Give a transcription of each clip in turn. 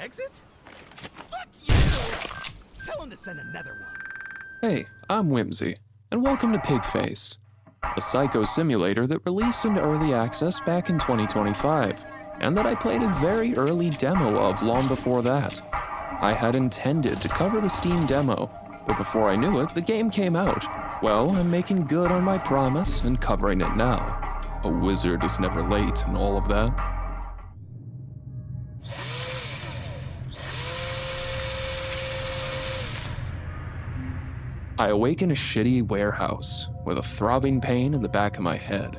Exit? Fuck you! Tell him to send another one. Hey, I'm Whimsy, and welcome to PIGFACE, a psycho simulator that released into early access back in 2025, and that I played a very early demo of long before that. I had intended to cover the Steam demo, but before I knew it, the game came out. Well, I'm making good on my promise and covering it now. A wizard is never late and all of that. I awake in a shitty warehouse with a throbbing pain in the back of my head.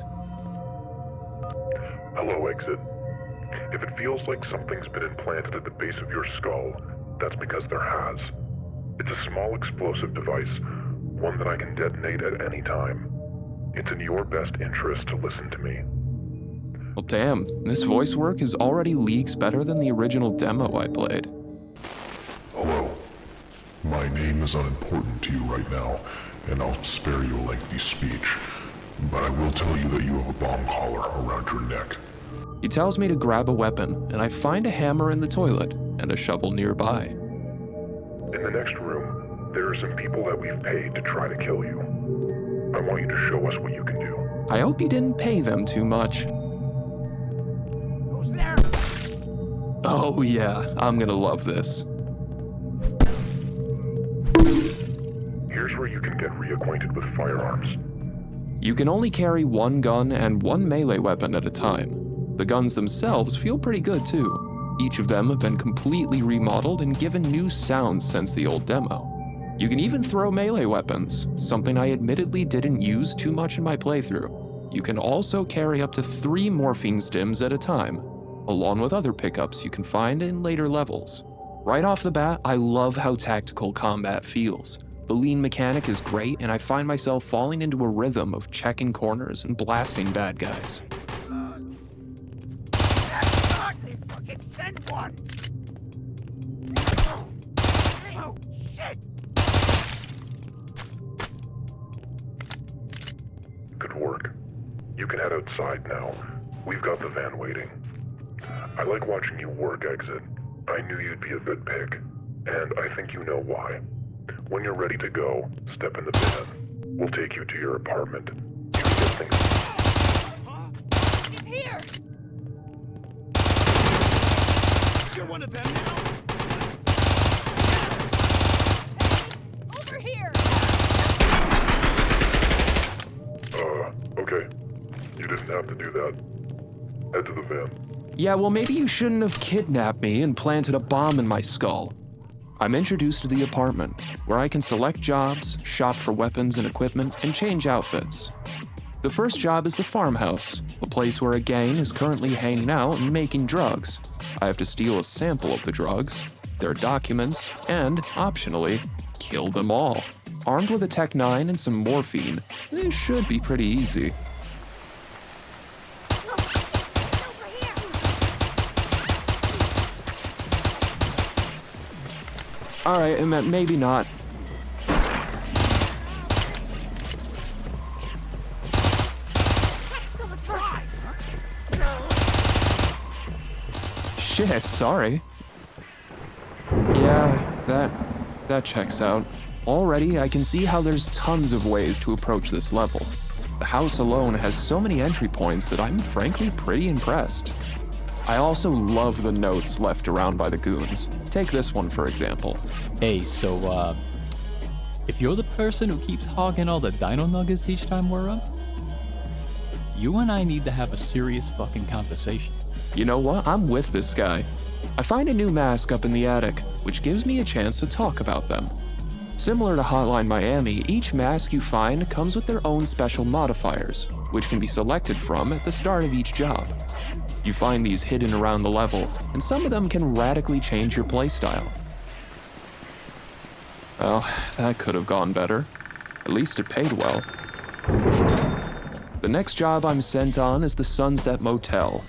Hello, Exit. If it feels like something's been implanted at the base of your skull, that's because there has. It's a small explosive device, one that I can detonate at any time. It's in your best interest to listen to me. Well, damn, this voice work is already leagues better than the original demo I played. Hello. My name is unimportant to you right now, and I'll spare you a lengthy speech. But I will tell you that you have a bomb collar around your neck. He tells me to grab a weapon, and I find a hammer in the toilet and a shovel nearby. In the next room, there are some people that we've paid to try to kill you. I want you to show us what you can do. I hope you didn't pay them too much. Who's there? Oh yeah, I'm gonna love this. Here's where you can get reacquainted with firearms. You can only carry one gun and one melee weapon at a time. The guns themselves feel pretty good too. Each of them have been completely remodeled and given new sounds since the old demo. You can even throw melee weapons, something I admittedly didn't use too much in my playthrough. You can also carry up to 3 morphine stims at a time, along with other pickups you can find in later levels. Right off the bat, I love how tactical combat feels. The lean mechanic is great, and I find myself falling into a rhythm of checking corners and blasting bad guys. They fucking sent one! Oh, shit! Good work. You can head outside now. We've got the van waiting. I like watching you work, Exit. I knew you'd be a good pick, and I think you know why. When you're ready to go, step in the van. We'll take you to your apartment. You can get things... He's here! You're one of them now? Over here! Okay. You didn't have to do that. Head to the van. Yeah, well maybe you shouldn't have kidnapped me and planted a bomb in my skull. I'm introduced to the apartment, where I can select jobs, shop for weapons and equipment, and change outfits. The first job is the farmhouse, a place where a gang is currently hanging out and making drugs. I have to steal a sample of the drugs, their documents, and, optionally, kill them all. Armed with a Tech 9 and some morphine, this should be pretty easy. Alright, maybe not. Shit, sorry. Yeah, that checks out. Already, I can see how there's tons of ways to approach this level. The house alone has so many entry points that I'm frankly pretty impressed. I also love the notes left around by the goons. Take this one for example. Hey, so, if you're the person who keeps hogging all the dino nuggets each time we're up, you and I need to have a serious fucking conversation. You know what? I'm with this guy. I find a new mask up in the attic, which gives me a chance to talk about them. Similar to Hotline Miami, each mask you find comes with their own special modifiers, which can be selected from at the start of each job. You find these hidden around the level, and some of them can radically change your playstyle. Well, that could have gone better. At least it paid well. The next job I'm sent on is the Sunset Motel.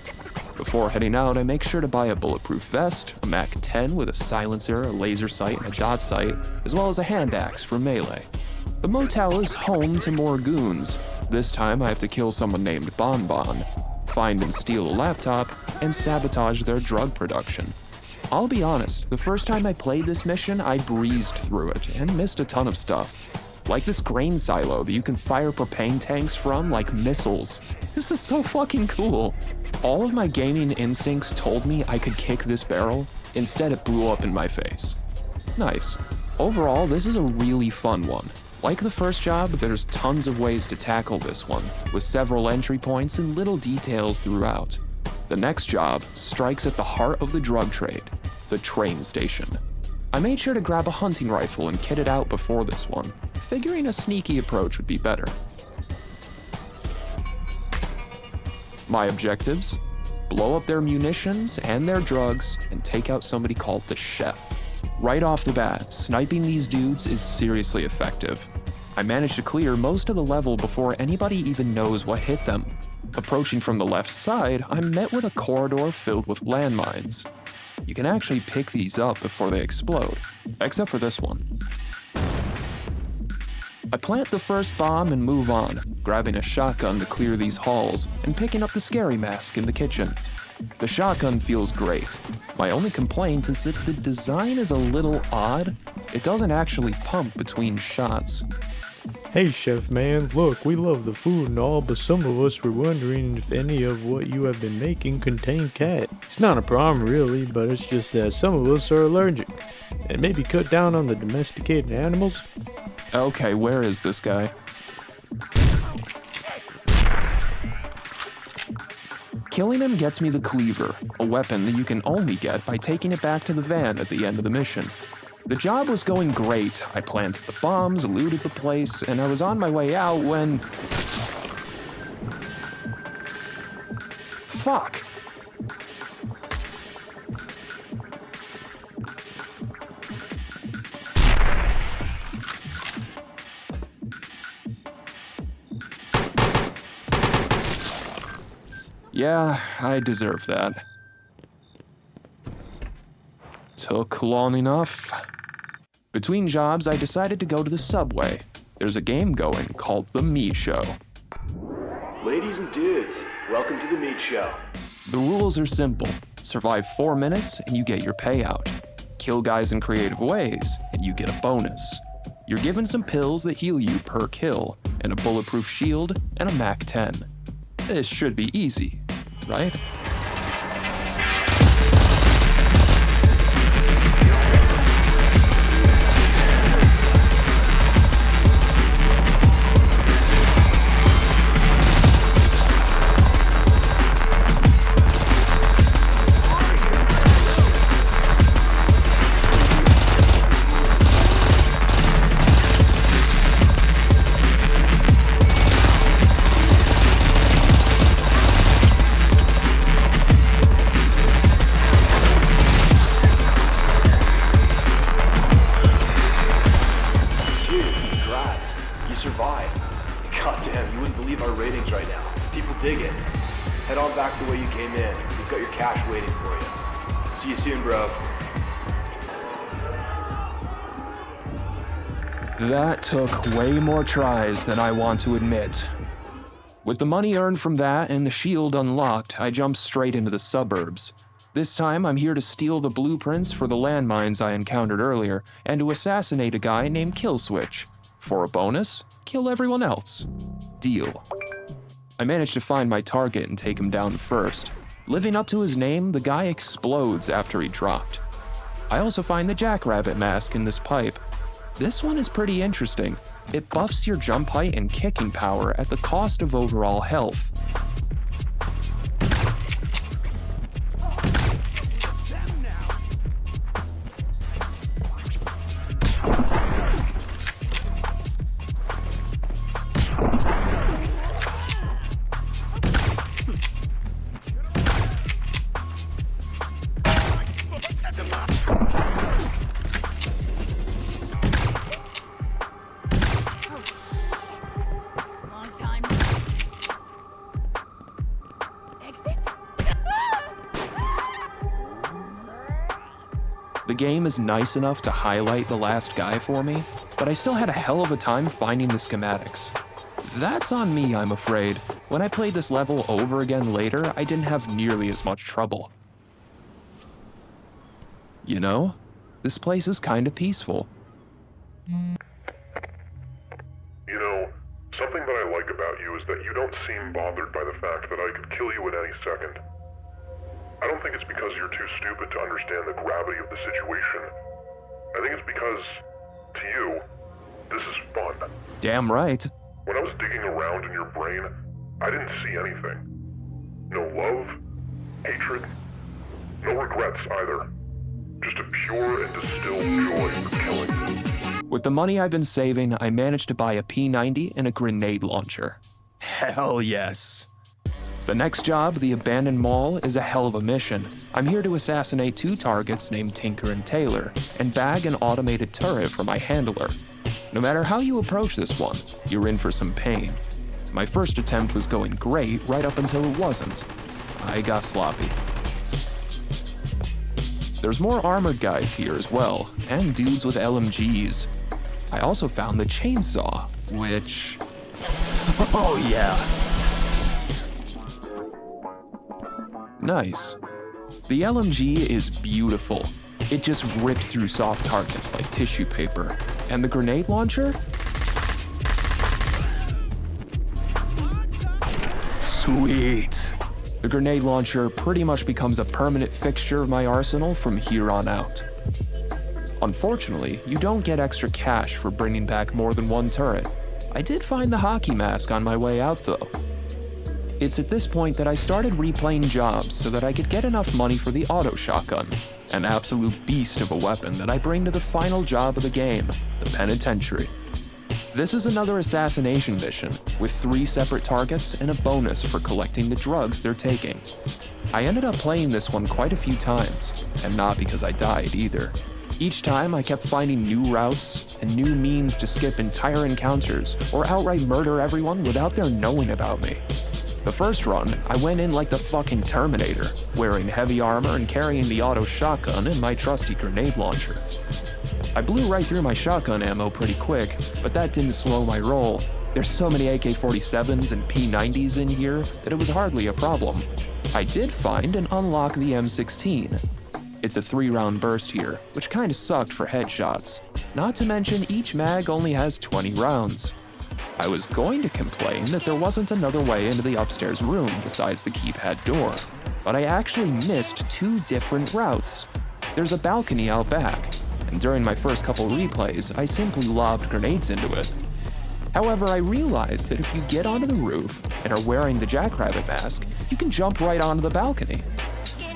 Before heading out, I make sure to buy a bulletproof vest, a MAC-10 with a silencer, a laser sight, and a dot sight, as well as a hand axe for melee. The motel is home to more goons. This time I have to kill someone named Bon Bon, find and steal a laptop, and sabotage their drug production. I'll be honest, the first time I played this mission, I breezed through it and missed a ton of stuff. Like this grain silo that you can fire propane tanks from like missiles. This is so fucking cool. All of my gaming instincts told me I could kick this barrel, instead it blew up in my face. Nice. Overall, this is a really fun one. Like the first job, there's tons of ways to tackle this one, with several entry points and little details throughout. The next job strikes at the heart of the drug trade, the train station. I made sure to grab a hunting rifle and kit it out before this one, figuring a sneaky approach would be better. My objectives? Blow up their munitions and their drugs and take out somebody called the chef. Right off the bat, sniping these dudes is seriously effective. I managed to clear most of the level before anybody even knows what hit them. Approaching from the left side, I'm met with a corridor filled with landmines. You can actually pick these up before they explode, except for this one. I plant the first bomb and move on, grabbing a shotgun to clear these halls and picking up the scary mask in the kitchen. The shotgun feels great. My only complaint is that the design is a little odd. It doesn't actually pump between shots. Hey chef man, look, we love the food and all, but some of us were wondering if any of what you have been making contain cat. It's not a problem really, but it's just that some of us are allergic. And maybe cut down on the domesticated animals? Okay, where is this guy? Killing him gets me the cleaver, a weapon that you can only get by taking it back to the van at the end of the mission. The job was going great. I planted the bombs, looted the place, and I was on my way out when... Fuck! Yeah, I deserve that. Took long enough. Between jobs, I decided to go to the subway. There's a game going called The Meat Show. Ladies and dudes, welcome to The Meat Show. The rules are simple. Survive 4 minutes and you get your payout. Kill guys in creative ways and you get a bonus. You're given some pills that heal you per kill, and a bulletproof shield and a MAC-10. This should be easy, right? Goddamn, you wouldn't believe our ratings right now. People dig it. Head on back the way you came in. We've got your cash waiting for you. See you soon, bro. That took way more tries than I want to admit. With the money earned from that and the shield unlocked, I jumped straight into the suburbs. This time, I'm here to steal the blueprints for the landmines I encountered earlier and to assassinate a guy named Killswitch. For a bonus, kill everyone else. Deal. I managed to find my target and take him down first. Living up to his name, the guy explodes after he dropped. I also find the jackrabbit mask in this pipe. This one is pretty interesting. It buffs your jump height and kicking power at the cost of overall health. The game is nice enough to highlight the last guy for me, but I still had a hell of a time finding the schematics. That's on me, I'm afraid. When I played this level over again later, I didn't have nearly as much trouble. You know, this place is kinda peaceful. You know, something that I like about you is that you don't seem bothered by the fact that I could kill you at any second. I don't think it's because you're too stupid to understand the gravity of the situation. I think it's because, to you, this is fun. Damn right. When I was digging around in your brain, I didn't see anything. No love, hatred, no regrets either. Just a pure and distilled joy of killing. With the money I've been saving, I managed to buy a P90 and a grenade launcher. Hell yes. The next job, the abandoned mall, is a hell of a mission. I'm here to assassinate 2 targets named Tinker and Taylor, and bag an automated turret for my handler. No matter how you approach this one, you're in for some pain. My first attempt was going great right up until it wasn't. I got sloppy. There's more armored guys here as well, and dudes with LMGs. I also found the chainsaw, which... oh yeah. Nice. The LMG is beautiful. It just rips through soft targets like tissue paper. And the grenade launcher? Sweet. The grenade launcher pretty much becomes a permanent fixture of my arsenal from here on out. Unfortunately, you don't get extra cash for bringing back more than 1 turret. I did find the hockey mask on my way out though. It's at this point that I started replaying jobs so that I could get enough money for the auto shotgun, an absolute beast of a weapon that I bring to the final job of the game, the penitentiary. This is another assassination mission, with 3 separate targets and a bonus for collecting the drugs they're taking. I ended up playing this one quite a few times, and not because I died either. Each time I kept finding new routes and new means to skip entire encounters or outright murder everyone without their knowing about me. The first run, I went in like the fucking Terminator, wearing heavy armor and carrying the auto shotgun and my trusty grenade launcher. I blew right through my shotgun ammo pretty quick, but that didn't slow my roll. There's so many AK-47s and P90s in here that it was hardly a problem. I did find and unlock the M16. It's a 3-round burst here, which kinda sucked for headshots. Not to mention each mag only has 20 rounds. I was going to complain that there wasn't another way into the upstairs room besides the keypad door, but I actually missed 2 different routes. There's a balcony out back, and during my first couple replays, I simply lobbed grenades into it. However, I realized that if you get onto the roof and are wearing the jackrabbit mask, you can jump right onto the balcony.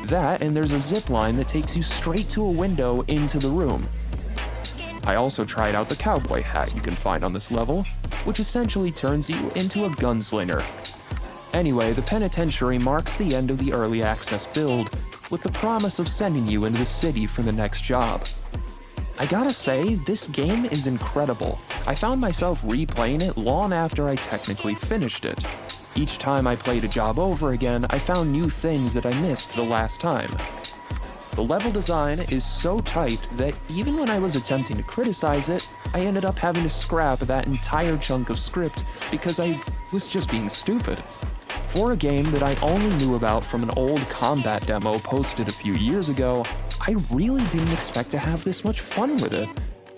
That, and there's a zip line that takes you straight to a window into the room. I also tried out the cowboy hat you can find on this level, which essentially turns you into a gunslinger. Anyway, the penitentiary marks the end of the early access build, with the promise of sending you into the city for the next job. I gotta say, this game is incredible. I found myself replaying it long after I technically finished it. Each time I played a job over again, I found new things that I missed the last time. The level design is so tight that even when I was attempting to criticize it, I ended up having to scrap that entire chunk of script because I was just being stupid. For a game that I only knew about from an old combat demo posted a few years ago, I really didn't expect to have this much fun with it.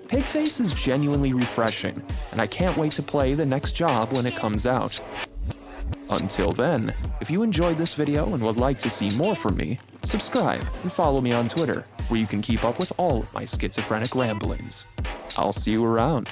PIGFACE is genuinely refreshing, and I can't wait to play the next job when it comes out. Until then, if you enjoyed this video and would like to see more from me, subscribe and follow me on Twitter, where you can keep up with all of my schizophrenic ramblings. I'll see you around.